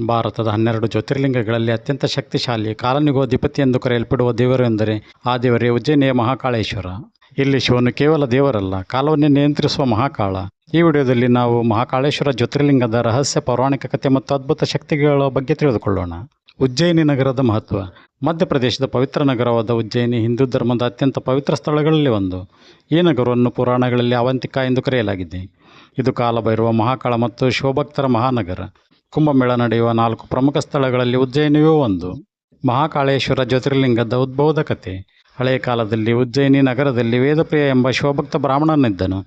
ಭಾರತದ 12 ಜ್ಯೋತಿರ್ಲಿಂಗಗಳಲ್ಲಿ ಅತ್ಯಂತ ಶಕ್ತಿಶಾಲಿ ಕಾಲನಿಗೋಧಿಪತಿ ಎಂದು ಕರೆಯಲ್ಪಡುವ ದೇವರು ಎಂದರೆ ಆ ದೇವರೇ ಉಜ್ಜಯಿನಿಯ ಮಹಾಕಾಳೇಶ್ವರ. ಇಲ್ಲಿ ಶಿವನು ಕೇವಲ ದೇವರಲ್ಲ, ಕಾಲವನ್ನೇ ನಿಯಂತ್ರಿಸುವ ಮಹಾಕಾಳ. ಈ ವಿಡಿಯೋದಲ್ಲಿ ನಾವು ಮಹಾಕಾಳೇಶ್ವರ ಜ್ಯೋತಿರ್ಲಿಂಗದ ರಹಸ್ಯ, ಪೌರಾಣಿಕ ಕಥೆ ಮತ್ತು ಅದ್ಭುತ ಶಕ್ತಿಗಳ ಬಗ್ಗೆ ತಿಳಿದುಕೊಳ್ಳೋಣ. ಉಜ್ಜಯಿನಿ ನಗರದ ಮಹತ್ವ. ಮಧ್ಯಪ್ರದೇಶದ ಪವಿತ್ರ ನಗರವಾದ ಉಜ್ಜಯಿನಿ ಹಿಂದೂ ಧರ್ಮದ ಅತ್ಯಂತ ಪವಿತ್ರ ಸ್ಥಳಗಳಲ್ಲಿ ಒಂದು. ಈ ನಗರವನ್ನು ಪುರಾಣಗಳಲ್ಲಿ ಅವಂತಿಕಾ ಎಂದು ಕರೆಯಲಾಗಿದೆ. ಇದು ಕಾಲಭೈರವ, ಮಹಾಕಾಳ ಮತ್ತು ಶಿವಭಕ್ತರ ಮಹಾನಗರ. ಕುಂಭಮೇಳ ನಡೆಯುವ 4 ಪ್ರಮುಖ ಸ್ಥಳಗಳಲ್ಲಿ ಉಜ್ಜಯಿನಿಯೂ ಒಂದು. ಮಹಾಕಾಳೇಶ್ವರ ಜ್ಯೋತಿರ್ಲಿಂಗದ ಉದ್ಭವದ ಕಥೆ. ಹಳೆಯ ಕಾಲದಲ್ಲಿ ಉಜ್ಜಯಿನಿ ನಗರದಲ್ಲಿ ವೇದಪ್ರಿಯ ಎಂಬ ಶಿವಭಕ್ತ ಬ್ರಾಹ್ಮಣನಿದ್ದನು.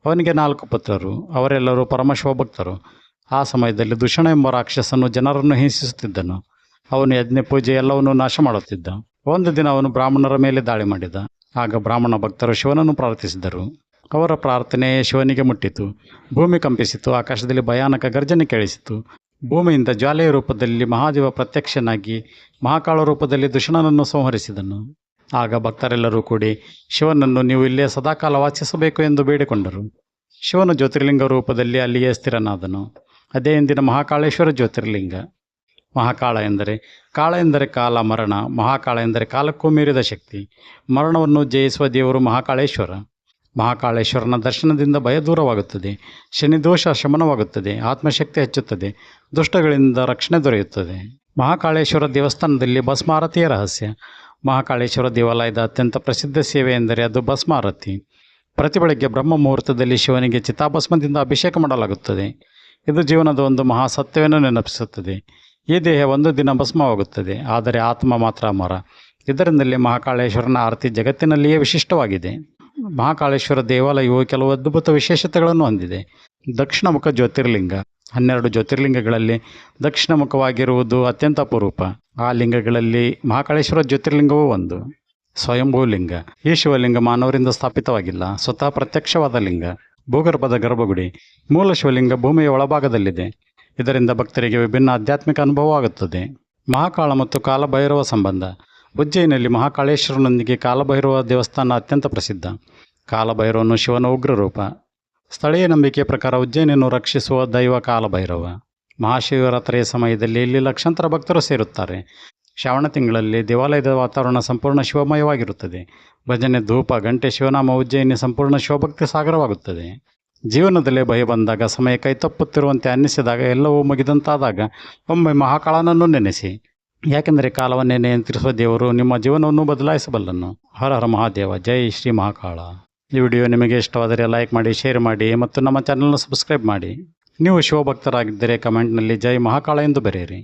ಅವನಿಗೆ 4 ಪುತ್ರರು. ಅವರೆಲ್ಲರೂ ಪರಮ ಶಿವಭಕ್ತರು. ಆ ಸಮಯದಲ್ಲಿ ದೂಷಣ ಎಂಬ ರಾಕ್ಷಸನು ಜನರನ್ನು ಹಿಂಸಿಸುತ್ತಿದ್ದನು. ಅವನು ಯಜ್ಞ, ಪೂಜೆ ಎಲ್ಲವನ್ನೂ ನಾಶ ಮಾಡುತ್ತಿದ್ದ. ಒಂದು ದಿನ ಅವನು ಬ್ರಾಹ್ಮಣರ ಮೇಲೆ ದಾಳಿ ಮಾಡಿದ. ಆಗ ಬ್ರಾಹ್ಮಣ ಭಕ್ತರು ಶಿವನನ್ನು ಪ್ರಾರ್ಥಿಸಿದರು. ಅವರ ಪ್ರಾರ್ಥನೆ ಶಿವನಿಗೆ ಮುಟ್ಟಿತು. ಭೂಮಿ ಕಂಪಿಸಿತು. ಆಕಾಶದಲ್ಲಿ ಭಯಾನಕ ಗರ್ಜನೆ ಕೇಳಿಸಿತು. ಭೂಮಿಯಿಂದ ಜ್ವಾಲೆಯ ರೂಪದಲ್ಲಿ ಮಹಾದೇವ ಪ್ರತ್ಯಕ್ಷನಾಗಿ ಮಹಾಕಾಳ ರೂಪದಲ್ಲಿ ದುಷಣನನ್ನು ಸಂಹರಿಸಿದನು. ಆಗ ಭಕ್ತರೆಲ್ಲರೂ ಕೂಡಿ ಶಿವನನ್ನು, ನೀವು ಇಲ್ಲೇ ಸದಾಕಾಲ ವಾಸಿಸಬೇಕು ಎಂದು ಬೇಡಿಕೊಂಡರು. ಶಿವನ ಜ್ಯೋತಿರ್ಲಿಂಗ ರೂಪದಲ್ಲಿ ಅಲ್ಲಿಯೇ ಸ್ಥಿರನಾದನು. ಅದೇ ಇಂದಿನ ಮಹಾಕಾಳೇಶ್ವರ ಜ್ಯೋತಿರ್ಲಿಂಗ. ಮಹಾಕಾಳ ಎಂದರೆ, ಕಾಳ ಎಂದರೆ ಕಾಲ, ಮರಣ. ಮಹಾಕಾಳ ಎಂದರೆ ಕಾಲಕ್ಕೂ ಮೀರಿದ ಶಕ್ತಿ. ಮರಣವನ್ನು ಜಯಿಸುವ ದೇವರು ಮಹಾಕಾಳೇಶ್ವರ. ಮಹಾಕಾಳೇಶ್ವರನ ದರ್ಶನದಿಂದ ಭಯ ದೂರವಾಗುತ್ತದೆ, ಶನಿದೋಷ ಶಮನವಾಗುತ್ತದೆ, ಆತ್ಮಶಕ್ತಿ ಹೆಚ್ಚುತ್ತದೆ, ದುಷ್ಟಗಳಿಂದ ರಕ್ಷಣೆ ದೊರೆಯುತ್ತದೆ. ಮಹಾಕಾಳೇಶ್ವರ ದೇವಸ್ಥಾನದಲ್ಲಿ ಭಸ್ಮಾರತಿಯ ರಹಸ್ಯ. ಮಹಾಕಾಳೇಶ್ವರ ದೇವಾಲಯದ ಅತ್ಯಂತ ಪ್ರಸಿದ್ಧ ಸೇವೆ ಎಂದರೆ ಅದು ಭಸ್ಮಾರತಿ. ಪ್ರತಿ ಬೆಳಗ್ಗೆ ಬ್ರಹ್ಮ ಮುಹೂರ್ತದಲ್ಲಿ ಶಿವನಿಗೆ ಚಿತಾಭಸ್ಮದಿಂದ ಅಭಿಷೇಕ ಮಾಡಲಾಗುತ್ತದೆ. ಇದು ಜೀವನದ ಒಂದು ಮಹಾಸತ್ಯವನ್ನು ನೆನಪಿಸುತ್ತದೆ. ಈ ದೇಹ ಒಂದು ದಿನ ಭಸ್ಮವಾಗುತ್ತದೆ, ಆದರೆ ಆತ್ಮ ಮಾತ್ರ ಅಮರ. ಇದರಿಂದಲೇ ಮಹಾಕಾಳೇಶ್ವರನ ಆರತಿ ಜಗತ್ತಿನಲ್ಲಿಯೇ ವಿಶಿಷ್ಟವಾಗಿದೆ. ಮಹಾಕಾಳೇಶ್ವರ ದೇವಾಲಯವು ಕೆಲವು ಅದ್ಭುತ ವಿಶೇಷತೆಗಳನ್ನು ಹೊಂದಿದೆ. ದಕ್ಷಿಣ ಮುಖ ಜ್ಯೋತಿರ್ಲಿಂಗ. 12 ಜ್ಯೋತಿರ್ಲಿಂಗಗಳಲ್ಲಿ ದಕ್ಷಿಣ ಮುಖವಾಗಿರುವುದು ಅತ್ಯಂತ ಅಪರೂಪ. ಆ ಲಿಂಗಗಳಲ್ಲಿ ಮಹಾಕಾಳೇಶ್ವರ ಜ್ಯೋತಿರ್ಲಿಂಗವೂ ಒಂದು. ಸ್ವಯಂಭೂಲಿಂಗ. ಈ ಶಿವಲಿಂಗ ಮಾನವರಿಂದ ಸ್ಥಾಪಿತವಾಗಿಲ್ಲ, ಸ್ವತಃ ಪ್ರತ್ಯಕ್ಷವಾದ ಲಿಂಗ. ಭೂಗರ್ಭದ ಗರ್ಭಗುಡಿ. ಮೂಲ ಶಿವಲಿಂಗ ಭೂಮಿಯ ಒಳಭಾಗದಲ್ಲಿದೆ. ಇದರಿಂದ ಭಕ್ತರಿಗೆ ವಿಭಿನ್ನ ಆಧ್ಯಾತ್ಮಿಕ ಅನುಭವವಾಗುತ್ತದೆ. ಮಹಾಕಾಳ ಮತ್ತು ಕಾಲಭೈರವ ಸಂಬಂಧ. ಉಜ್ಜಯಿನಿಯಲ್ಲಿ ಮಹಾಕಾಳೇಶ್ವರನೊಂದಿಗೆ ಕಾಲಭೈರವ ದೇವಸ್ಥಾನ ಅತ್ಯಂತ ಪ್ರಸಿದ್ಧ. ಕಾಲಭೈರವನು ಶಿವನ ಉಗ್ರ ರೂಪ. ಸ್ಥಳೀಯ ನಂಬಿಕೆಯ ಪ್ರಕಾರ ಉಜ್ಜಯಿನಿಯನ್ನು ರಕ್ಷಿಸುವ ದೈವ ಕಾಲಭೈರವ. ಮಹಾಶಿವರಾತ್ರಿಯ ಸಮಯದಲ್ಲಿ ಇಲ್ಲಿ ಲಕ್ಷಾಂತರ ಭಕ್ತರು ಸೇರುತ್ತಾರೆ. ಶ್ರಾವಣ ತಿಂಗಳಲ್ಲಿ ದೇವಾಲಯದ ವಾತಾವರಣ ಸಂಪೂರ್ಣ ಶಿವಮಯವಾಗಿರುತ್ತದೆ. ಭಜನೆ, ಧೂಪ, ಗಂಟೆ, ಶಿವನಾಮ ಉಜ್ಜಯಿನಿ ಸಂಪೂರ್ಣ ಶಿವಭಕ್ತಿ ಸಾಗರವಾಗುತ್ತದೆ. ಜೀವನದಲ್ಲೇ ಭಯ ಬಂದಾಗ, ಸಮಯ ಕೈತಪ್ಪುತ್ತಿರುವಂತೆ ಅನ್ನಿಸಿದಾಗ, ಎಲ್ಲವೂ ಮುಗಿದಂತಾದಾಗ ಒಮ್ಮೆ ಮಹಾಕಾಳನನ್ನು ನೆನೆಸಿ. ಯಾಕೆಂದರೆ ಕಾಲವನ್ನೇ ನಿಯಂತ್ರಿಸುವ ದೇವರು ನಿಮ್ಮ ಜೀವನವನ್ನು ಬದಲಾಯಿಸಬಲ್ಲನು. ಹರ ಹರ ಮಹಾದೇವ. ಜೈ ಶ್ರೀ ಮಹಾಕಾಳ. ಈ ವಿಡಿಯೋ ನಿಮಗೆ ಇಷ್ಟವಾದರೆ ಲೈಕ್ ಮಾಡಿ, ಶೇರ್ ಮಾಡಿ ಮತ್ತು ನಮ್ಮ ಚಾನಲ್ನ ಸಬ್ಸ್ಕ್ರೈಬ್ ಮಾಡಿ. ನೀವು ಶಿವಭಕ್ತರಾಗಿದ್ದರೆ ಕಮೆಂಟ್ನಲ್ಲಿ ಜೈ ಮಹಾಕಾಳ ಎಂದು ಬರೆಯಿರಿ.